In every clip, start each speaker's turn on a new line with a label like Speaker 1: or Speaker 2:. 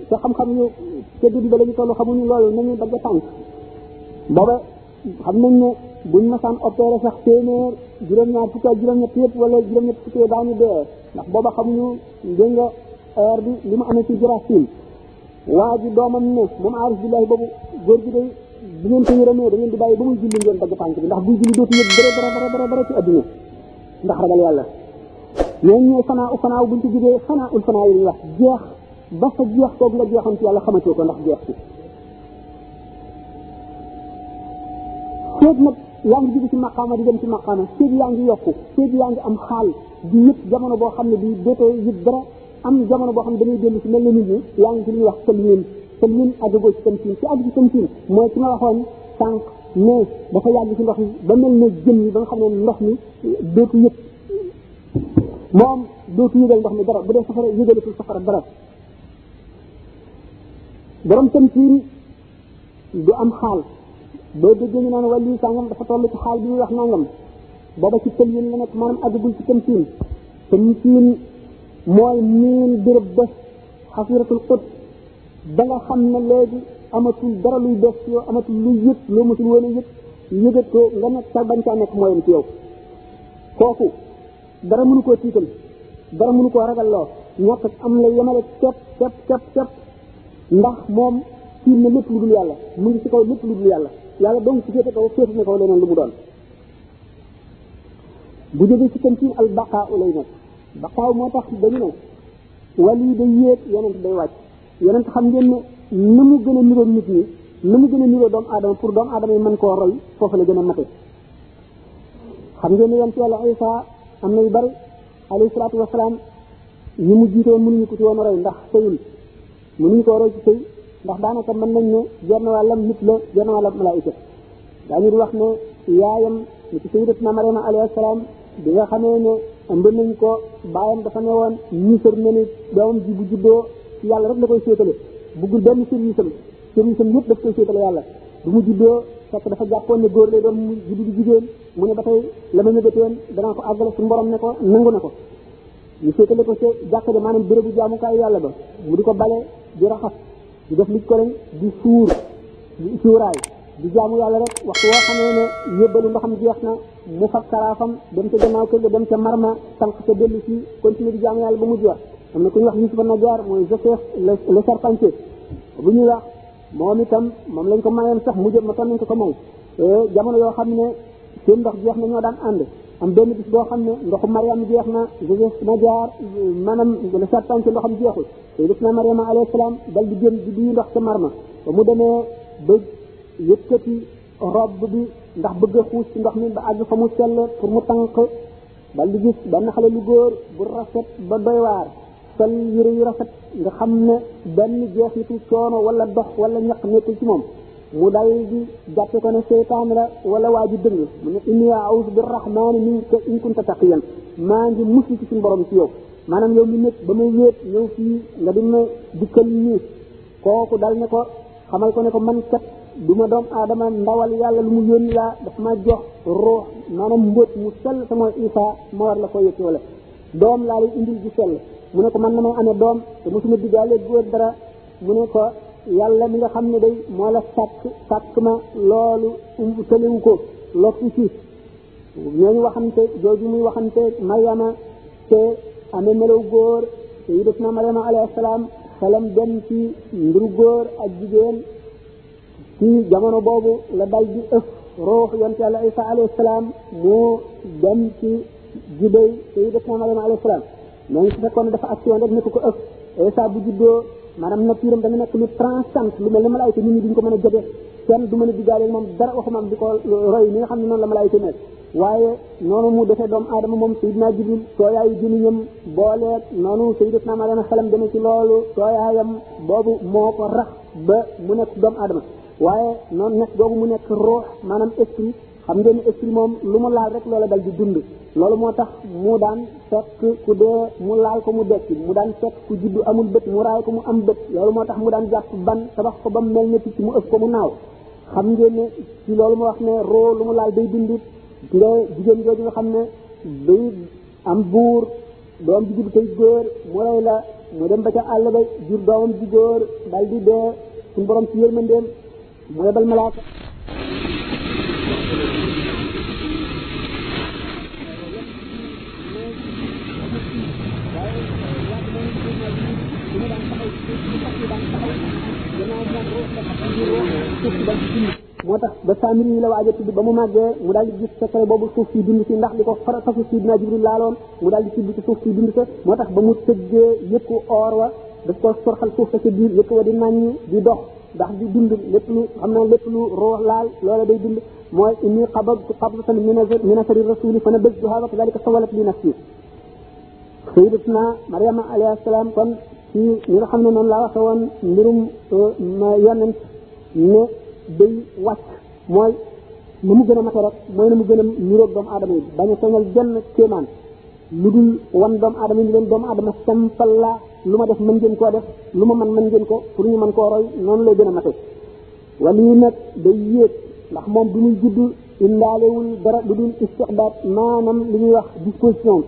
Speaker 1: te xam-xam yu te dund ba la ñu toll xamuñu loolu nañu dagg tànk booba xam nañ ne buñ masaan opéré sax téeméer juróom-ñaar fukki ak juróom-ñett yëpp wala juróom-ñett fukki daañu dee ndax booba xamuñu dégg nga heure bi li mu amee ci Jurassiin waa ji doomam ne moom aarif billahi boobu góor gi day bu ngeen ko yërëmee da ngeen di bàyyi ba muy julli ngeen dagg tànk bi ndax buy julli dootu yëg dara ci adduna ndax ragal yàlla ñooñu ñooy fanaaw buñ ci jógee fanaaul fanaaw yi ñuy wax jeex ba sa jeex kooku nga jeexoon ci yàlla xamatoo ko ndax jeex ci seet nag yaa ngi jóge ci maqaama di dem ci maqaama seet yaa ngi yokku seet yaa ngi am xaal di yëpp jamono boo xam ne di dootoo yëg dara am jamono boo xam ne dañuy dellu ci mel na nit ñi yaa ngi ci li ñuy wax tëlmin àggagoo ci tamsiin ci àgg ci tamsiin mooy ci ma waxoon sànq ne dafa yàgg ci ndox mi ba mel ne jën yi ba nga xam ne ndox mi dootu yëg moom dootu yëgal ndox mi dara bu dee safara yëgalatul safara dara borom tamsiin du am xaal boo déggee ñu naan wàllu sàngam dafa toll ci xaal bi ñuy wax nangam booba ci tëlmin la nekk maanaam àggagul ci tamsiin mooy miin béréb ba xasiratul qut ba nga xam ne léegi amatul dara luy def yow amatul luy yëg loo matul woon a yëg yëgat ko nga nekk sa bañ caa nekk mooyam ci yow kooku dara mënu koo tiital dara mënu koo ragalloo ñàkk am la yemale kepp ndax moom tiim na lépp lu dul yàlla mu ngi ci kaw lépp lu dul yàlla donc ci féete kaw féete na kaw leneen lu mu doon bu jógee ci tamsiin al baqaa lay nekk baqaaw moo tax dañu ne wali day yéeg yonent day wàcc yonent xam ngeen ne na mu gën a niroo nit ñi na mu gën a niroo doomu aadama pour doomu aadama yi mën koo roy foofu la gën a mate xam ngeen ne yonent yàlla Isa am na yu bari alayhi salaatu wasalaam ñi mu jiitoon mënuñu ko ci woon a roy ndax sëyul mënuñu koo roy ci sëy ndax daanaka mën nañ ne genn wàllam nit la genn wàllam malaayika daañu di wax ne yaayam ni ci sayyidatuna Maryama alayhi salaam bi nga xamee ne ëmb nañ ko bàyyam dafa ne woon ñiisar na ni doomam ji bu juddoo ci yàlla rek la koy séetale buggul benn service am yëpp daf koy séetale yàlla bu mu juddoo fekk dafa jàppoon ne góor lay doon mu juddu di jigéen mu ne ba tey la ma ñëbatoon danaa ko àggale suñu borom ne ko nangu na ko ñu séetale ko ci jàkk de maanaam bérébu jaamukaayu yàlla ba mu di ko bale di raxas di def lig ko lañ di suuraay di jaamu yàlla rek waxtu woo xamee ne yóbbalu ndoxam jeex na mu fab karaafam dem ca gannaaw kër ga dem ca marma tànk ca dellu si continuer di jaamu yàlla ba mu jeex am na ku ñuy wax Yusufa Najaar mooy Joseph le charpentier bu ñuy wax moom itam moom lañ ko mayoon sax mu jëm ma ton nañ ko may jamono yoo xam ne seen ndox jeex na ñoo daan ànd am benn bis boo xam ne ndoxu Mariam jeex na Joseph Najaar maanaam le charpentier ndoxam jeexul te def na Mariama alayhi salaam dal di jëm di duy ndox ca marma ba mu demee ba yëkkati rob bi ndax bëgg a xuus ci ndox mi ba àgg fa mu sell pour mu tànk dal di gis benn xale lu góor bu rafet ba doy waar sol yére yu rafet nga xam ne benn jeexitu coono wala dox wala ñaq nekkul ci moom mu dal di jàppe ko ne seytaan la wala waa ji dëng mu ne inni a'udhu birrahmani minka in kunta taqiyan maa ngi musi ci suñu borom ci yow maanaam yow mi nekk ba may wéet ñëw fii nga di ma dikkal nii kooku dal ne ko xamal ko ne ko man kat duma doom aadama ndawal yàlla lu mu yónni laa daf ma jox ruux maanaam mbóot mu sell sa mooy Isa ma war la ko yëkki wala doom laa lay indil di sell mu ne ko man na may amee doom te mosuma diggaale góor dara mu ne ko yàlla mi nga xam ne day moo la sàkk ma loolu tëlewu ko lottu ci ñooñu waxante jooju muy waxante Mariama te amee melaw góor te yi def na Mariama alayhi salaam xelam dem ci mbiru góor ak jigéen ci jamono boobu la dal di ëf ruux yonent yàlla Isa alayhi salaam moo dem ci jibéy te yi def na Mariama alayhi salaam mais su fekkoon dafa action rek nekk ko ëf Isa bu juddoo maanaam naturam dana nekk lu transcendant lu mel ne malaayika nit ñi duñ ko mën a jege kenn du mën a diggaale moom dara waxuma am di ko roy ni nga xam ne noonu la malaayika nekk waaye noonu mu defee doomu aadama moom Seydina Jibril tooyaayu jëniñam booleeg noonu Sayyidatuna Maryama xelam deme ci loolu tooyaayam boobu moo ko rax ba mu nekk doomu aadama waaye noonu nekk boobu mu nekk ruux maanaam esprit xam ngeen ne esprit moom lu mu laal rek loola dal di dund loolu moo tax mu daan fekk ku dee mu laal ko mu dekki mu daan fekk ku juddu amul bët mu raay ko mu am bët loolu moo tax mu daan jàpp ban tabax ko ba mu mel ne picc mu ëpp ko mu naaw xam ngeen ne ci loolu mu wax ne roo lu mu laal day dundit nga jigéen jooju nga xam ne day am buur doom ji juddu tey góor mu rey la mu dem ba ca àll ba jur doomam ji góor dal di dee suñu borom ci yërmandeem mu yebal malaaka moo tax ba Saamiri yi la waaj a tudd ba mu màggee mu daal di gis secret boobu suuf si dund si ndax li ko fasu Sidina Jibril laaloon mu daal di tudd ci suuf si dund sa moo tax ba mu tëggee yëkku or wa daf ko sorxal suuf sa ca biir yëkk wa di naññ di dox ndax di dund lépp lu xam naa lépp lu roox laal loola day dund mooy inni qabadtu qabdatan min asari rasuli fa nabaztuha wa kadhalika sawalat li nafsi sayyidatuna Maryama alayhi salaam kon ci ñi nga xam ne noonu laa waxe woon mbirum yonent ne day wàcc mooy na mu gën a mate rek mooy na mu gën a niroog doomu aadama yi bañ a feeñal genn kéemaan lu dul wan doomu aadama yi ni leen doomu aadama sempal la lu ma def mën ngeen koo def lu ma mën ngeen ko pour ñu mën koo roy noonu lay gën a mate wala yi nag day yéeg ndax moom bi muy judd indaalewul dara lu dul istiqdaat maanaam li ñuy wax disposition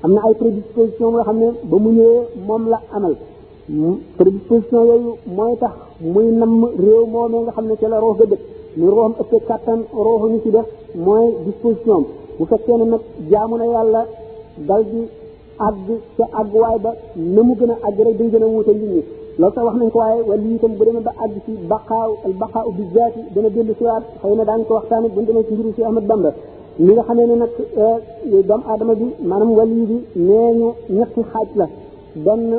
Speaker 1: am na ay prédisposition nga xam ne ba mu ñëwee moom la amal prédisposition yooyu mooy tax muy namm réew moomee nga xam ne ci la roox ga dëkk ñu rooxam ëppee kàttan rooxu ñu ci def mooy disposition bu fekkee ne nag jaamu na yàlla dal di àgg ca àgguwaay ba na mu gën a àgg rek day gën a wuute nit ñi loolu sax wax nañ ko waaye wala lii itam bu demee ba àgg ci baqaaw bi zaati dana dellu si waat xëy na daañu ko waxtaane bu ñu demee ci mbiru si Ahmad Bamba li nga xamee ne nag doomu aadama bi maanaam wali bi nee ñu ñetti xaaj la benn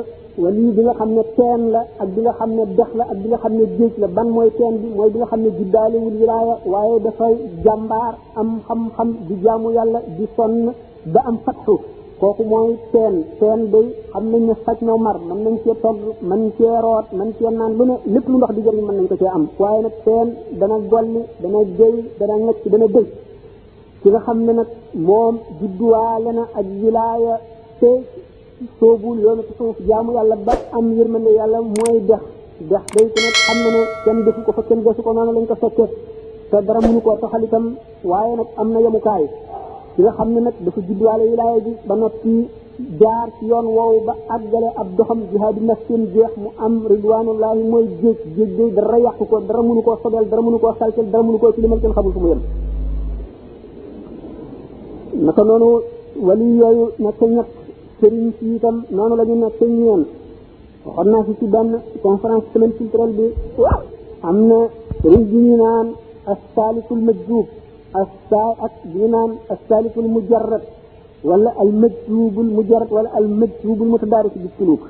Speaker 1: wali bi nga xam ne teen la ak bi nga xam ne dex la ak bi nga xam ne géej la ban mooy teen bi mooy bi nga xam ne juddaalewul wilaaya waaye dafay jàmbaar am xam-xam di jaamu yàlla di sonn ba am fatxu kooku mooy teen day xam nañ ne faj na mar mën nañ cee togg mën cee root mën cee naan lu ne lépp lu ndox di jëriñ mën nañ ko cee am waaye nag teen dana golli dana jëy dana ngecc dana dëy ki nga xam ne nag moom judduwaale na ak wilaaya te soobul yoonu ci suuf jaamu yàlla ba am yërmande yàlla mooy dex day ko nag xam na ne kenn defu ko fa kenn defu ko noonu lañ ko fekke te dara mënu koo toxal itam waaye nag am na yemukaay ki nga xam ne nag dafa judduwaale wilaaya bi ba noppi jaar ci yoon woowu ba àggale ab doxam jihaadu nafsin jeex mu am ridwanullahi mooy géej day dara yàqu ko dara mënu koo sobeel dara mënu koo saltel dara mënu koo tilimal kenn xamul fu mu yem naka noonu wali yooyu nekk ñett sëriñ si itam noonu la ñu nekk ñeent waxoon naa fi ci benn conférence semaine culturelle bi am na sëriñ bi ñu naan as-salikul majzub ak bi ñu naan as-salikul mujarrad wala al majzubul mujarrad wala al majzubul mutadarik bi suluk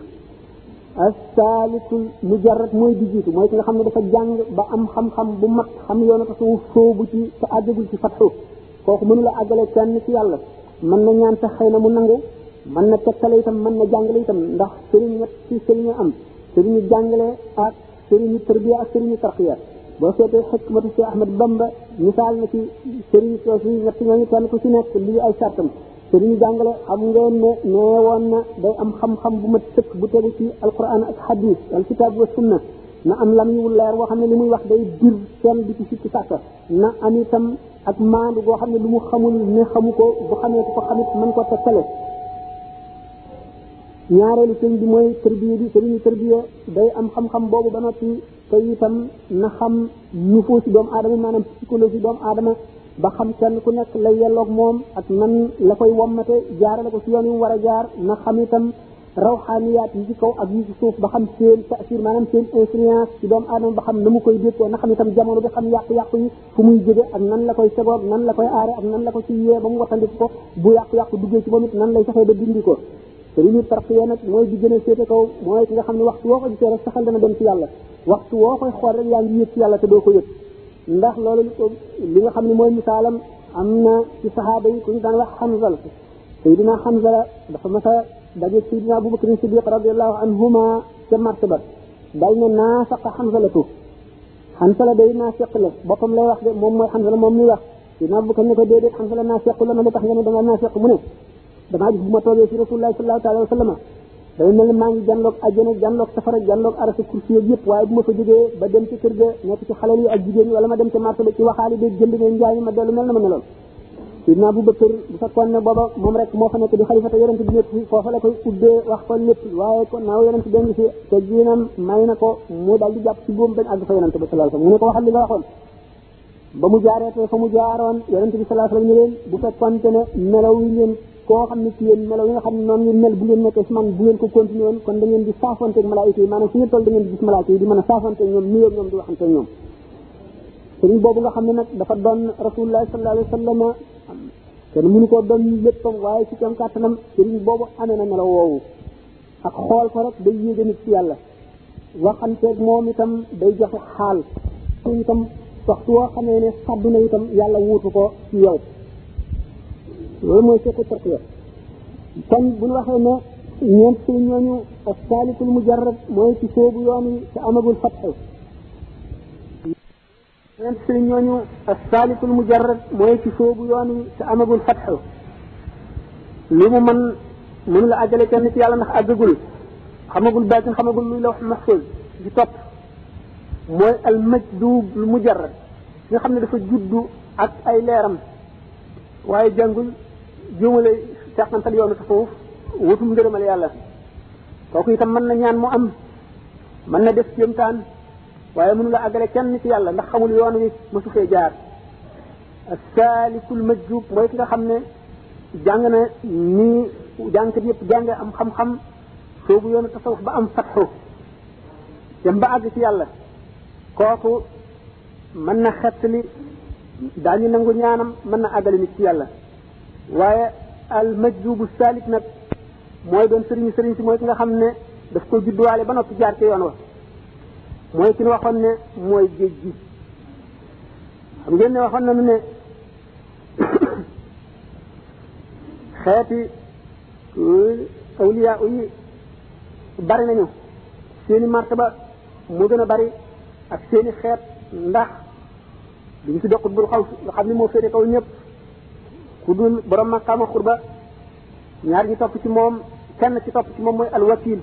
Speaker 1: as-salikul mujarrad mooy di jiitu mooy ki nga xam ne dafa jàng ba am xam-xam bu mat xam yoonu tasawuf soobu ci te àggagul ci fatxu kooku mënu la àggale kenn ci yàlla mën na ñaan sax xëy na mu nangu mën na tekkale itam mën na jàngale itam ndax sëriñ ñett ci sëriñu am sëriñu jàngale ak sëriñu tarbiya ak sëriñu tarqiya boo seetee xikmatu si Ahmad Bamba misaal na ci sëriñ soosu ñett ñooñu kenn ku ci nekk lii ay sartam sëriñu jàngale xam ngeen ne nee woon na day am xam-xam bu mat sëkk bu tegu ci alquran ak hadis al kitab wa sunna na am lam yu leer boo xam ne li muy wax day dir kenn di ci sikki sàkka na am itam ak maandu boo xam ne lu mu xamul ne xamu ko bu xamee ko xamit mën ko tekkale ñaareelu sëriñ bi mooy tërbiya bi sëriñu tërbiya day am xam-xam boobu ba noppi te itam na xam nufuusi doomu aadama maanaam psychologie doomu aadama ba xam kenn ku nekk la yelloog moom ak nan la koy wommate jaarale ko ci yoon yu mu war a jaar na xam itam rawxaaniyaat yi ci kaw ak yi ci suuf ba xam seen taasir maanaam seen influence ci doomu aadama ba xam na mu koy dékkoo na xam itam jamono bi xam yàqu-yàqu yi fu muy jóge ak nan la koy segoog nan la koy aare ak nan la ko ci yee ba mu wattandiku ko bu yàqu-yàqu duggee ci moom it nan lay fexee ba dindi ko sëriñu tarqiya nag mooy di gën a féete kaw mooy ki nga xam ne waxtu woo ko gisee rek saxal dana dem ci yàlla waxtu woo koy xool rek yaa ngi yëg ci yàlla te doo ko yëg ndax loolu li nga xam ne mooy misaalam am na ci saxaaba yi ku ñu daan wax Hanzala Seydina Hanzala dafa mas a daje Seydina Abubakar Siddiq radiyallahu anhuma ca martaba dal ne naafaqa Hanzala day naafiq la boppam lay wax de moom mooy Hanzala moom muy wax Seydina Abubakar ne ko déedéet Hanzala naafiq la ma lu tax nga ne da nga naafiq mu ne damaa gis bu ma toogee ci Rasulullah sallallahu alayhi wa sallam day mel ni maa ngi jànloog àjjana jànloog safara jànloog arasa kursi yëpp waaye bu ma fa jógee ba dem ci kër ga nekk ci xaleel yi ak jigéen ñi wala ma dem ci marché ba ci waxaali bi jënd ne njaay ma dellu mel na ma meloon sidna Abu Bakar bu fekkoon ne booba moom rek moo fa nekk di xalifata yonent bi nekk fi foofa la koy ubbee wax ko lépp waaye kon naaw yonent bi ngi fi te jiinam may na ko mu dal di jàpp ci góom bañ àgg fa yonent bi sallallahu alayhi wasallam mu ne ko waxal li nga waxoon ba mu jaareetee fa mu jaaroon yonent bi sallallahu alayhi wasallam ne leen bu fekkoonte ne melaw yi ngeen koo xam ne ci yéen melaw yi nga xam ne noonu ngeen mel bu ngeen nekkee si man bu ngeen ko continué woon kon da ngeen di saafonte ak malaayika yi maanaam fu ngeen toll da ngeen di gis malaayika yi di mën a saafonte ak ñoom nuyoo ñoom di waxante ak ñoom sëriñ boobu nga xam ne nag dafa doon rasulullah sallallahu alayhi wasallam kenn mënu koo doon léppam waaye ci kam kàttanam sëriñ boobu amee na melaw woowu ak xool ko rek day yéege nit ci yàlla waxanteeg moom itam day joxe xaal itam waxtu woo xamee ne fàddu na itam yàlla wuutu ko ci yow loolu mooy seeku tarqiya kon bu ñu waxee ne ñeent sëriñ ñooñu as-salikul mujarrad mooy ci soobu yoon wi te amagul fatxu ñeent sëriñ ñooñu as-salikul mujarrad mooy ci soobu yoon wi te amagul fatxu li mu mën mënu la àggale kenn ci yàlla ndax àggagul xamagul baatin xamagul luy lawh mahfuz di topp mooy al majdub lu mujarrad nga xam ne dafa juddu ak ay leeram waaye jàngul jëmale teqantal yoonu tasawuf wutum ngërëmal yàlla kooku itam mën na ñaan mu am mën na def kéemtaan waaye mënu la àggale kenn ci yàlla ndax xamul yoon wi mësu fee jaar as-salikul majjub mooy ki nga xam ne jàng na nii jàngkat yëpp jàng am xam-xam soobu yoonu tasawuf ba am fatxu dem ba àgg ci yàlla kooku mën na xettali daañu nangu ñaanam mën na àggale nit ci yàlla waaye al majjubu salik nag mooy doon sëriñ si mooy ki nga xam ne daf ko judduwaale ba noppi jaar ci yoon wa mooy ki ñu waxoon ne mooy géej gi xam ngeen ne waxoon nañu ne xeeti awliya yi bari nañu seeni martaba moo gën a bari ak seeni xeet ndax duñu si doqut bul xaw nga xam ne moo féete kaw ñëpp ku dul borom maqaama xurba ñaar ñi topp ci moom kenn ci topp ci moom mooy al wakil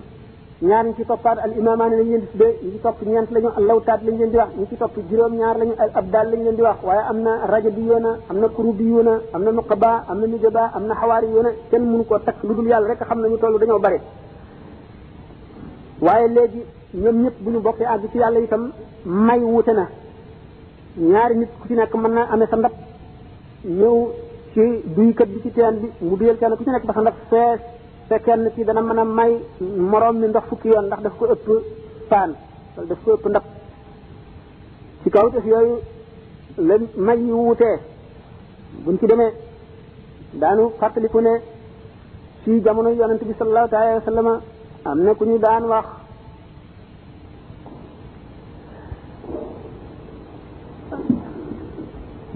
Speaker 1: ñaar ñi ci toppaat al imamaani lañ leen di tuddee ñi ci topp ñeent lañu al lawtaat lañ leen di wax ñi ci topp juróom-ñaar lañu al abdal lañ leen di wax waaye am na rajabiyuna am na kurubiyuna am na nuqaba am na nujaba am na xawaariyuna kenn mënu koo takk lu dul yàlla rek xam nañu toll dañoo bare waaye léegi ñoom ñëpp bu ñu bokkee àgg ci yàlla itam may wuute na ñaari nit ku ci nekk mën na amee sa ndab ñëw ci duykat bi ci teen bi mu duyal kenn ku ci nekk ba sa ndab fees te kenn ci dana mën a may moroom mi ndox fukki yoon ndax daf ko ëpp paan wala daf ko ëpp ndab ci kaw def yooyu la may yi wuutee buñ ci demee daanu fàttaliku ne ci jamono yonent bi sallallahu alayhi wa sallam am na ku ñu daan wax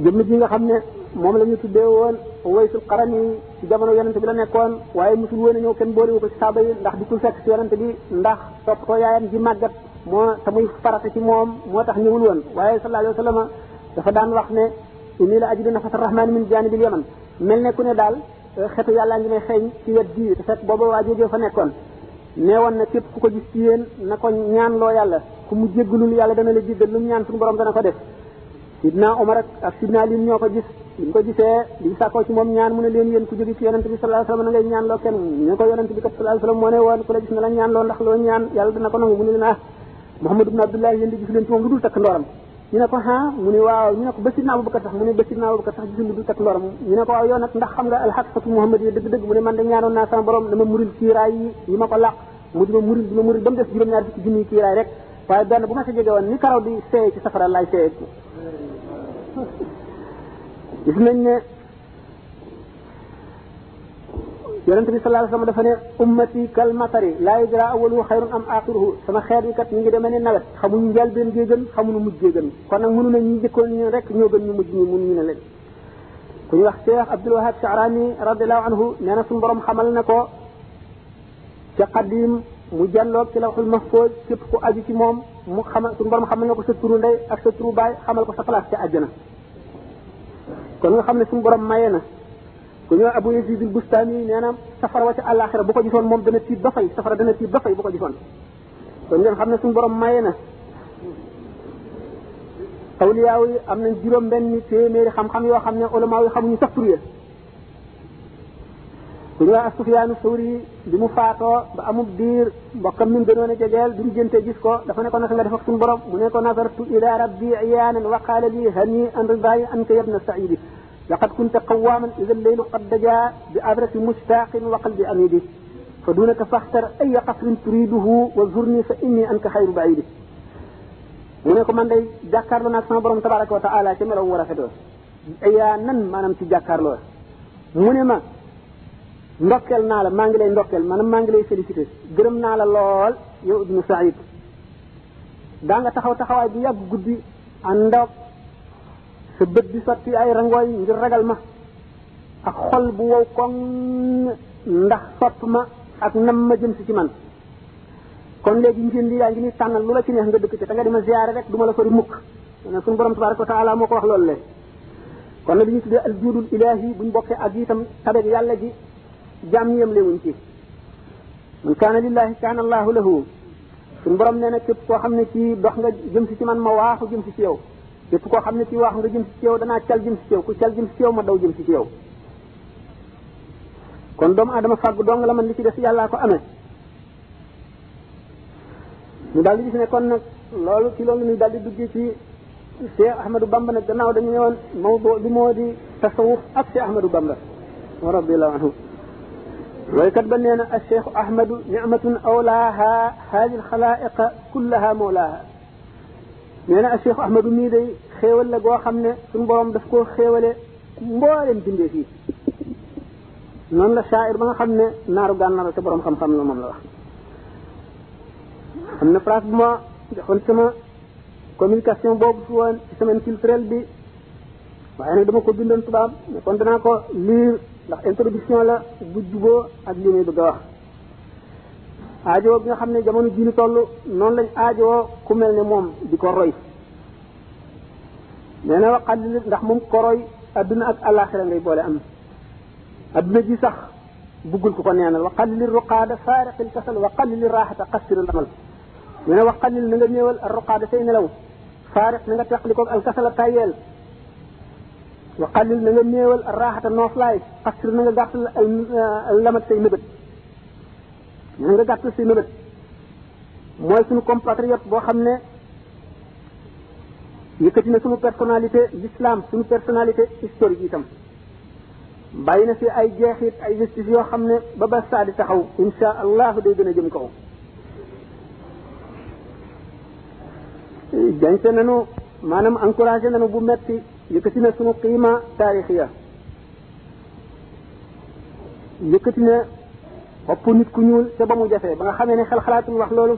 Speaker 1: jëmm ji nga xam ne moom la ñu tuddee woon Waysul Qarani ci jamono yonent bi la nekkoon waaye musul woon a ñëw kenn booriwu ko ci saaba yi ndax di ko fekk ci yonent bi ndax topp ko yaayam ji màggat moo te muy farata ci moom moo tax ñëwul woon waaye sallallahu alayhi wa sallam dafa daan wax ne inni la ajidu nafata rahmani min janibil yaman mel ne ku ne daal xetu yàllaa ngi may xeeñ ci wet gii te fekk booba waa joojoo fa nekkoon nee woon na képp ku ko gis ci yéen na ko ñaan loo yàlla ku mu jéggalul yàlla dana la jéggal lu mu ñaan suñu borom dana ko def sidna Omar ak sidna Ali ñoo ko gis liñ ko gisee di sàkkoo ci moom ñaan mu ne leen yéen ku jóge ci yonent bi sallallahu alayhi wasallam na ngay ñaan loo kenn ñu ko yonent bi kat sallallahu alayhi wasallam moo ne woon ku la gis na la ñaan loo ndax loo ñaan yàlla dana ko nangu mu ne leen ah Muhammad ibn Abdullah yéen di gis leen ci moom lu dul takk ndooram ñu ne ko ah mu ne waaw ñu ne ko ba sidna Abubakar sax mu ne ba sidna Abubakar sax gisul lu dul takk ndooram ñu ne ko waaw yow nag ndax xam nga alxaqatu Muhammad yi dëgg-dëgg mu ne man de ñaanoon naa sama borom dama muril kiiraay yi ma ko làq mu di ma muril ba mu des juróom-ñaar fukki junniy kiiraay rek waaye benn bu ma sa jege woon ni karaw di seey ci safara laay seey gis nañ ne yonent bi sallallahu alayhi wasallam dafa ne ummati kal matari laa yudra awwaluhu xayrun am axiruhu sama xeet yi kat ñu ngi demee ne nawet xamuñu njëlbeen gee gën xamuñu mujj gee gën kon nag mënu na ñu jëkkoon ñu rek ñoo gën ñu mujj ñi mënuñu ne leen ku ñu wax Cheikh Abdul Wahab Sha'rani radiyallahu anhu nee na suñu borom xamal na ko ca qadim mu jàlloog ci lawhul mahfuz képp ku aju ci moom mu xamal suñu borom xamal na ko sa turu ndey ak sa turu baay xamal ko sa place ca àjjana kon nga xam ne suñu borom maye na ku ñëw Abu Yazid al-Bustami nee na safara wa ca àllaaxira bu ko gisoon moom dana tiit ba fay safara dana tiit ba fay bu ko gisoon kon ngeen xam ne suñu borom maye na awliyaaw yi am nañ juróom benn téeméeri xam-xam yoo xam ne ulama yi xamuñu sax tur ya ku ñu wax Sufyaanu Sawri bi mu faatoo ba amub diir mbokkam mi mu gënoon a jegeel bi mu jënte gis ko dafa ne ko naka nga def ak suñu borom mu ne ko nazartu ila rabbi iyaanan wa qaala li hani an ridaayi anka yabna saidi laqad kunta qawaaman ida alleylu qad dajaa bi abrati mushtaqin wa qalbi amidi fa dunaka faxtar aya qasrin turiduhu wa zurni fa inni anka xayru baidi mu ne ko man day jàkkaarloo naag sama borom tabaraka wa taala ca melaw war a fetoo iyaanan maanaam ci jàkkaarloo mu ne ma ndokkeel naa la maa ngi lay ndokkeel maanaam maa ngi lay félicité gërëm naa la lool yow ibnu Saïd daa nga taxaw taxawaay bi yàgg guddi àndoog sa bët di sotti ay rangooy ngir ragal ma ak xol bu wow koŋ ndax sopp ma ak nam ma jëm si ci man kon léegi njënd yaa ngi ni tànnal lu la ci neex nga dëkk ci te nga dima ziyaare rek du ma la sori mukk ne suñu borom tabaraka wa taala moo ko wax loolu le kon nag li ñu tuddee al juudul ilahi buñ bokkee ak itam tabeeg yàlla ji jaam ñi yem léewuñ ci man kaana lillahi kaana allahu lahu suñu borom nee na képp koo xam ne ci dox nga jëm si ci man ma waaxu jëm si ci yow képp koo xam ne ci waaxu nga jëm si ci yow danaa cal jëm si ci yow ku cal jëm si ci yow ma daw jëm si ci yow kon doomu adama fàgg dong la man li ci def yàllaa ko amee ñu daal di gis ne kon nag loolu ci loolu ñu daal di duggee ci Cheikh Ahmadou Bamba nag gannaaw dañu ne woon mawdu bi moo di tasawuf ak Cheikh Ahmadou Bamba radiyallahu anhu waykat ba nee na al cheikhu ahmadu nicmatun awlaaha haadi alxalaa'iqa kullaha mawlaaha nee na al cheikhu ahmadu mii day xéewal la goo xam ne suñu borom daf koo xéewale mbooleem bindee fii noonu la shaa'ir ba nga xam ne naaru gànnaar te borom xam-xam la moom la wax am na place bu ma defoon sama communication boobu fi woon ci semaine culturelle bi waaye nag dama ko bindoon tubaab mais kon danaa ko lire ndax introduction la bu juboo ak li may bëgg a wax aajowoo bi nga xam ne jamono ji ñu toll noonu lañ aajowoo ku mel ne moom di ko roy nee na waxal li ndax moom ko roy adduna ak alaxira ngay boole am adduna ji sax buggul ku ko neenal waxal li ruqaada faariqil kasal waxal li raaxata qasir lamal nee na waxal li na nga néewal ruqaada say nelaw faariq na nga teqlikoog al kasala tayeel wa qalil na nga néewal raaxata nooflaay xasir na nga gàttal lamat say nëbët na nga gàttal say nëbët mooy suñu compatriote boo xam ne yëkkati na suñu personnalité l'islam suñu personnalité historique itam bàyyi na fi ay jeexit ay vestige yoo xam ne ba ba saa di taxaw insha allahu day gën a jëm kaw jañte nanu maanaam encouragé nanu bu metti yëkkati na sunu qiima taarixiya yëkkati na bopp nit ku ñuul te ba mu jafee ba nga xamee ne xel xalaatul wax loolu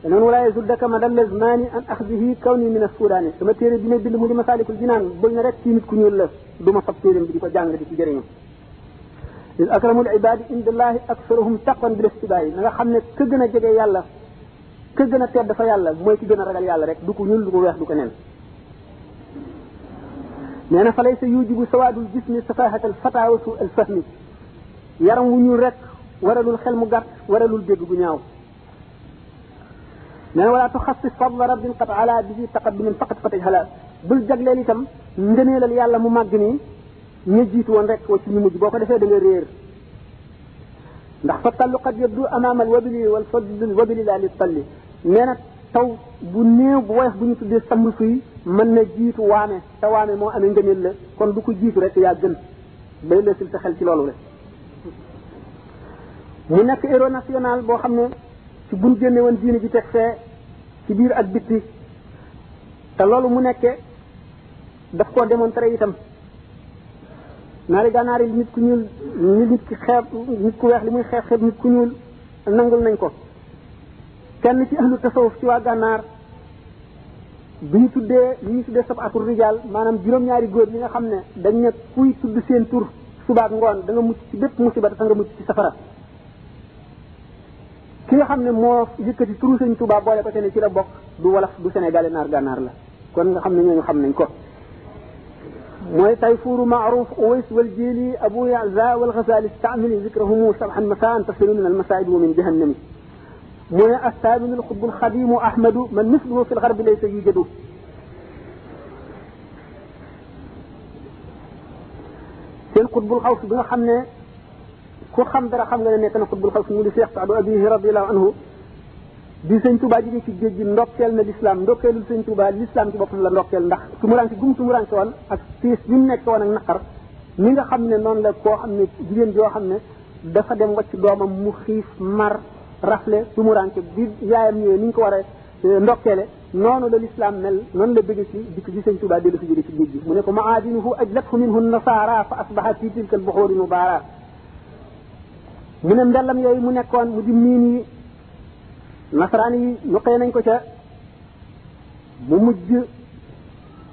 Speaker 1: te noonu walaa yazuddaka madal lazmaani an axdihi kaw ni min assudaani sama téere bi may bind mu di masaalikul jinaan bul ne rek ci nit ku ñuul la du ma fab téeréem bi di ko jàng di ci jëriñu il akramul ibaadi indallahi aksaruhum taqwan bil istibaayi na nga xam ne ka gën a jege yàlla ka gën a tedd fa yàlla mooy ki gën a ragal yàlla rek du ko ñuul du ko weex du ko nen nee na fa laysa yujibu sawaadul jismi safahat al fata wa su al fahmi yaram wu ñuul rek waralul xel mu gàtt waralul dégg gu ñaaw nee na wala tuxassis fadla rabbin qad ala bihi taqaddumin faqat fataj hala bul jagleel itam ngëneelal yàlla mu màgg nii ña jiitu woon rek wa ci ñu mujj boo ko defee da nga réer ndax fa tallu qad yabdu amaama al wabili wal fadl wabili la li talli nee na taw bu néew bu woyof bu ñu tuddee samb suy mën na jiitu waame te waame moo amee ngëneel la kon du ko jiitu rek yaa gën bay la sil sa xel ci loolu rek mu nekk héros national boo xam ne ci buñ génne woon diine ji teg fee ci biir ak bitti te loolu mu nekkee daf koo démontré itam naari gànnaar yi nit ku ñuul nit ki xeeb nit ku weex li muy xeeb xeeb nit ku ñuul nangul nañ ko kenn ci ahlu tasawuf ci waa gànnaar bi ñu tuddee li ñu tuddee sabatul rijal maanaam juróom-ñaari góor yi nga xam ne dañ ne kuy tudd seen tur subaak ngoon da nga mucc ci bépp musiba te nga mucc ci safara ki nga xam ne moo yëkkati turu Sëñ Tuubaa boole ko te ne ci la bokk du wolof du sénégalais naar gànnaar la kon nga xam ne ñooñu xam nañ ko mooy tayfuuru maaruf uways wal jili abu yaza wal ghazali staamili zikrahumu sabhan masaan tasilu min al masaib wa min jahannami mu ne astaaminu al xutbu al xadimu ahmadu man misluhu fi l garbi laysa yujadu seen xutbul xaws bi nga xam ne ku xam dara xam nga ne nekk na xutbul xaw si mu di Cheikh Saadu Abihi radiyallahu anhu di sëñ Touba jóge ci géej gi ndokkeel na l'islam ndokkeelul sëñ Touba l'islam ci boppam la ndokkeel ndax tumuranke gum tumuranke woon ak tiis bi mu nekk woon ak naqar mi nga xam ne noonu la koo xam ne jigéen joo xam ne dafa dem wacc doomam mu xiif mar rafle tumuranke bi yaayam ñëwee ni ñu ko war a ndokkeele noonu la l'islam mel noonu la bëgg ci dikk ci sëñ Touba dellu fi jóge ci géej gi mu ne ko maadinuhu ajlathu minhu nasara fa asbaha fi tilka al buxuri mubara mu ne mbellam yooyu mu nekkoon mu di miin yi nasaraan yi ñuqee nañ ko ca mu mujj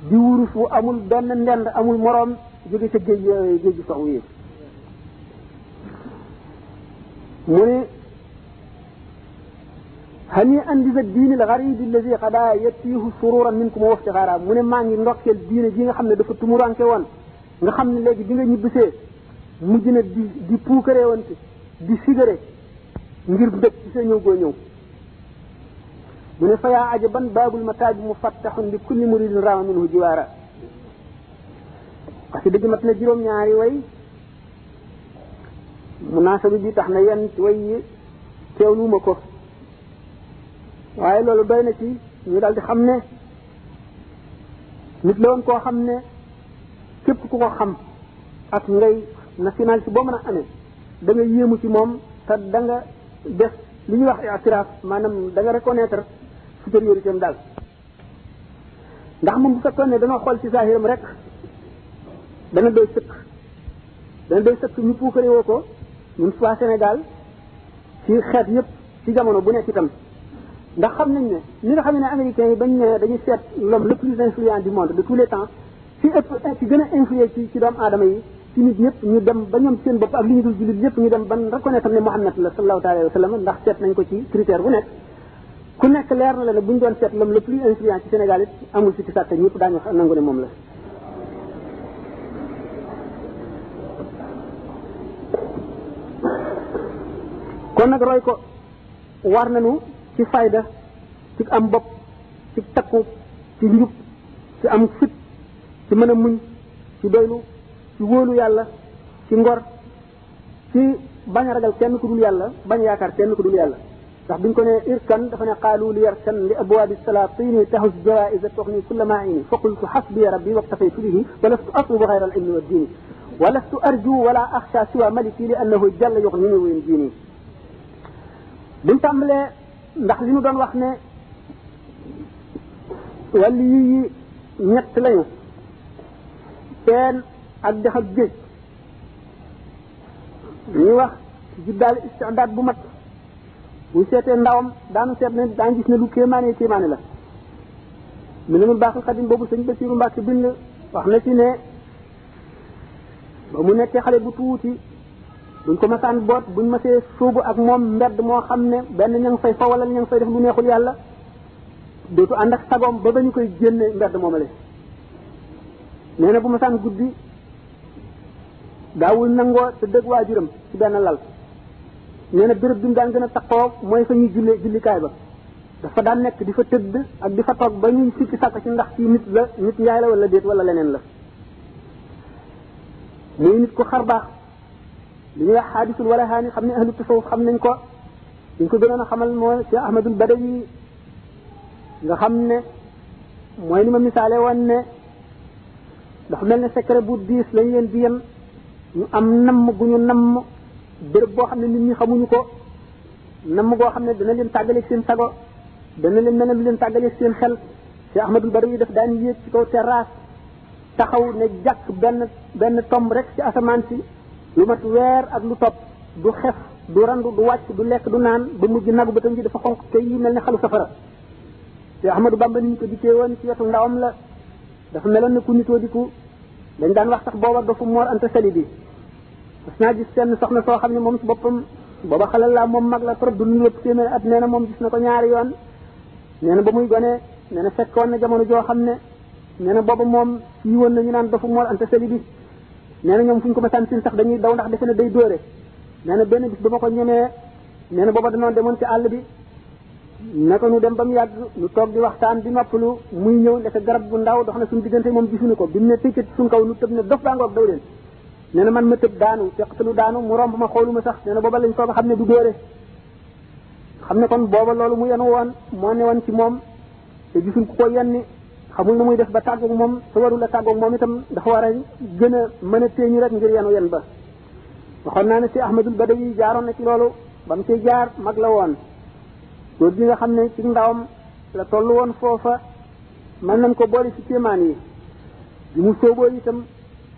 Speaker 1: di wurus wu amul benn ndend amul moroom jóge ca géej gi sox yi mu ne hani andi sa diini l garibi alladi xada yettiihu sururan minkum wa iftixaara mu ne maa ngi ndokkeel diine ji nga xam ne dafa tumuranke woon nga xam ne léegi bi nga ñibbisee mujj na di puukaree wante di sigare ngir bëgg ci sa ñëw goo ñëw mu ne fa yaa ajaban baabul mataaj mufattaxun li kulli muridin raama minhu jiwaara parce que dëgg mat na juróom-ñaari way munaasabi bi tax na yenn ci way yi teewluuma ko waaye loolu doy na ci ñu daal di xam ne nit la woon koo xam ne képp ku ko xam ak ngay nationalité boo mën a amee da nga yéemu ci moom te da nga def li ñuy wax i'tiraaf maanaam da nga reconnaître supériorité am daal ndax moom bu fekkoon ne dana xool ci saahiram rek dana doy sëkk ñu puukare woo ko ñun waa Sénégal ci xeet yëpp ci jamono bu nekk itam ndax xam nañ ne ni nga xam ne américains yi bañ ne dañuy seet l'homme le plus influent du monde de tous les temps ci gën a influé ci doomu aadama yi ci nit ñëpp ñu dem ba ñoom seen bopp ak li ñu dul jullit yëpp ñu dem ban reconnaître ne Muhammad la sallallahu alayhi wa sallam ndax seet nañ ko ci critère bu nekk ku nekk leer na la ne bu ñu doon seet l'homme le plus influent ci Sénégal it amul ci sàtte ñëpp daañu nangu ne moom la kon nag roy ko war nañu ci fayda ci am bopp ci takku ci njub ci am fit ci mën a muñ ci doylu ci wóolu yàlla ci ngor ci bañ a ragal kenn ku dul yàlla bañ a yaakaar kenn ku dul yàlla ndax biñ ko ne irkan dafa ne qaalu li yarkan li abwaabi salaatini tahus jawaïsa toxni kulla maini fa qultu xasbiya rabbi waktafaytu bihi walastu atlubu xayra al ilmi wa diini walastu arju wala axsha siwa maliki li annahu jalla yuxnini wa yunjini biñ tàmbalee ndax li ñu doon wax ne wàllu yi ñett lañu teen ak dex ak géej ñuy wax jiddaal istidaad bu mat bu seetee ndawam daanu seet ne daan gis ne lu kéemaane la mu ne mul baaxul xadim boobu sëñ Basiiru Mbàkke bind wax na ci ne ba mu nekkee xale bu tuuti buñ ko masaan boot buñ masee suubu ak moom mbedd moo xam ne benn ña ngi fay fa wala ña ngi fay def lu neexul yàlla dootu ànd ak sagoom ba ñu koy génne mbedd moomale nee na bu masaan guddi daawul nangoo te dëgg waajuram ci benn lal nee na béréb bi mu daan gën a taxoo mooy fa ñuy jullikaay ba dafa daan nekk di fa tëdd ak di fa toog ba ñuy sikki sàkk ci ndax ci nit njaay la wala déet wala leneen la muy nit ku xar baax li ñuy wax xaadisul wala xaani xam ne ahlu tasawuf xam nañ ko ñu ko gënoon a xamal mooy Cheikh Ahmadul Badawi nga xam ne mooy ni ma misaale woon ne dafa mel ne secret bu diis lañ leen di yem ñu am namm gu ñu namm béréb boo xam ne nit ñi xamuñu ko namm goo xam ne dana leen tàggaleeg seen sago dana leen mel ne lu leen tàggaleeg seen xel Cheikh Ahmadul Badawi daf daan yéeg ci kaw terrasse taxaw ne jàkk benn tomb rek ci asamaan si lu mat weer ak lu topp du xef du randu du wàcc du lekk du naan ba mujj nagu ba tam ji dafa xonq kay yi mel ne xalu safara te Ahmadou Bamba ni ñu ko dikkee woon ci wetu ndawam la dafa meloon ne ku nitoo diku dañ daan wax sax booba dafa Mor Anta Sali bi mas naa gis seen soxna soo xam ne moom si boppam booba xalal la moom mag la trop du ñu lépp téeméer at nee na moom gis na ko ñaari yoon nee na ba muy gone nee na fekkoon na jamono joo xam ne nee na booba moom fii woon na ñu naan dafa Mor Anta Sali bi nee na ñoom fu ñu ko masaan sin sax dañuy daw ndax defe ne day dóore nee na benn bis ba ma ko ñemee nee na booba danoon demoon ci àll bi naka nu dem ba mu yàgg nu toog di waxtaan di noppalu muy ñëw ndeke garab bu ndaw dox na suñu diggante moom gisuñu ko bi mu ne tëkkat suñu kaw nu tëb ne dof baa ngoog daw leen nee na man ma tëb daanu feqtalu daanu mu romb ma xooluma sax nee na booba lañ soog a xam ne du dóore xam ne kon booba loolu mu yenu woon moo ne woon ci moom te gisul ku ko yenni xamul na muy def ba tàggoog moom te warul a tàggoog moom itam dafa war a gën a mën a téeñu rek ngir yenu yen ba waxoon naa ne si Ahmadul Badawi jaaroon na ci loolu ba mu ci jaar mag la woon góor gi nga xam ne ci ndawam la toll woon foofa mën nañ ko boole ci kéemaan yi bi mu sóoboo itam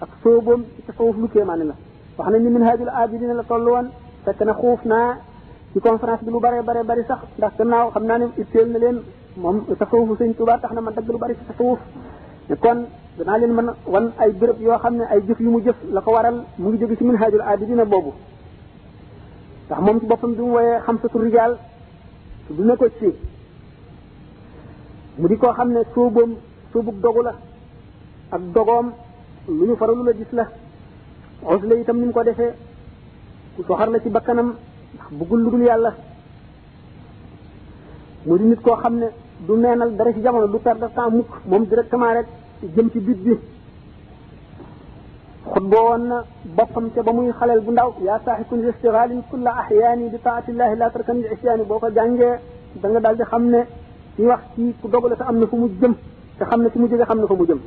Speaker 1: ak sóoboom ci tasawuf lu kéemaane la wax nañ ni Minhajul Abidin la toll woon fekk na xuuf naa ci conférence bi lu bare bari sax ndax gannaaw xam naa ne itteel na leen moom tasawufu sëñ Tuubaa tax na ma dagg lu bari ci tasawuf ne kon danaa leen mën wan ay béréb yoo xam ne ay jëf yu mu jëf la ko waral mu ngi jóge ci Minhajul Abidin boobu ndax moom ci boppam bi mu woyee xamsatu rijaal du ne ko ci mu di koo xam ne sóoboom sóobug dogu la ak dogoom lu ñu faralu la gis la osla itam ni mu ko defee ku soxar la ci bakkanam ndax bëggul lu dul yàlla mu di nit koo xam ne du neenal dara ci jamono du perdre temps mukk moom directement rek jëm ci bit bi xutboo woon na boppam te ba muy xaleel bu ndaw yaa saaxi kun istigalin kulla ahyaani bi taatillahi la tarkan li isyaani boo ko jàngee da nga daal di xam ne ci wax ci ku dogale te am na fu mu jëm te xam ne ci mu jóge xam na fa mu jëm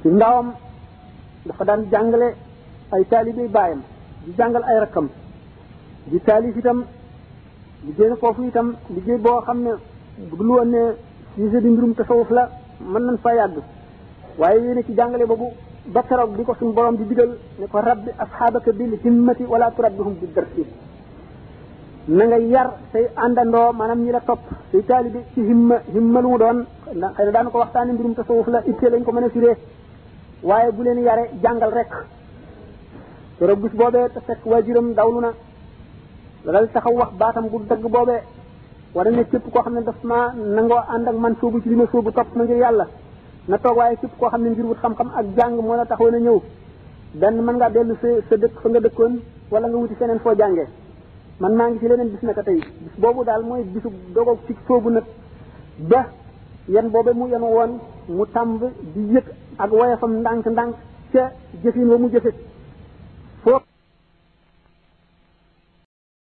Speaker 1: ci ndawam dafa daan jàngale ay taalibe baayam di jàngal ay rakkam di taalif itam liggéey na foofu itam liggéey boo xam ne bu dul woon ne sujet di mbirum tasawuf la mën nañ fa yàgg waaye yéene ci jàngale boobu ba keroog di ko suñu borom di digal ne ko rabbi asxaabaka bil himmati wala turabbihum bi darsi na nga yar say àndandoo maanaam ñi la topp say taalibe ci himma lu mu doon xëy na daanu ko waxtaane mbirum tasawuf la ittee lañ ko mën a firee waaye bu leen yare jàngal rek keroog bis boobee te fekk waajuram dawlu na la dal taxaw wax baatam bu dëgg boobee wala ne képp koo xam ne daf ma nangoo ànd ak man sóobu ci li ma sóobu topp ma ngir yàlla na toog waaye képp koo xam ne ngir wut xam-xam ak jàng moo la taxaw na ñëw benn mën ngaa dellu sa dëkk fa nga dëkkoon wala nga wuti feneen foo jàngee man maa ngi ci leneen bis naka tey bis boobu daal mooy bisu dogoog ci sóobu nag ba yan boobe mu yenu woon mu tàmb di yëg ak woyefam ndànk-ndànk ca jëfin wa mu jëfe foo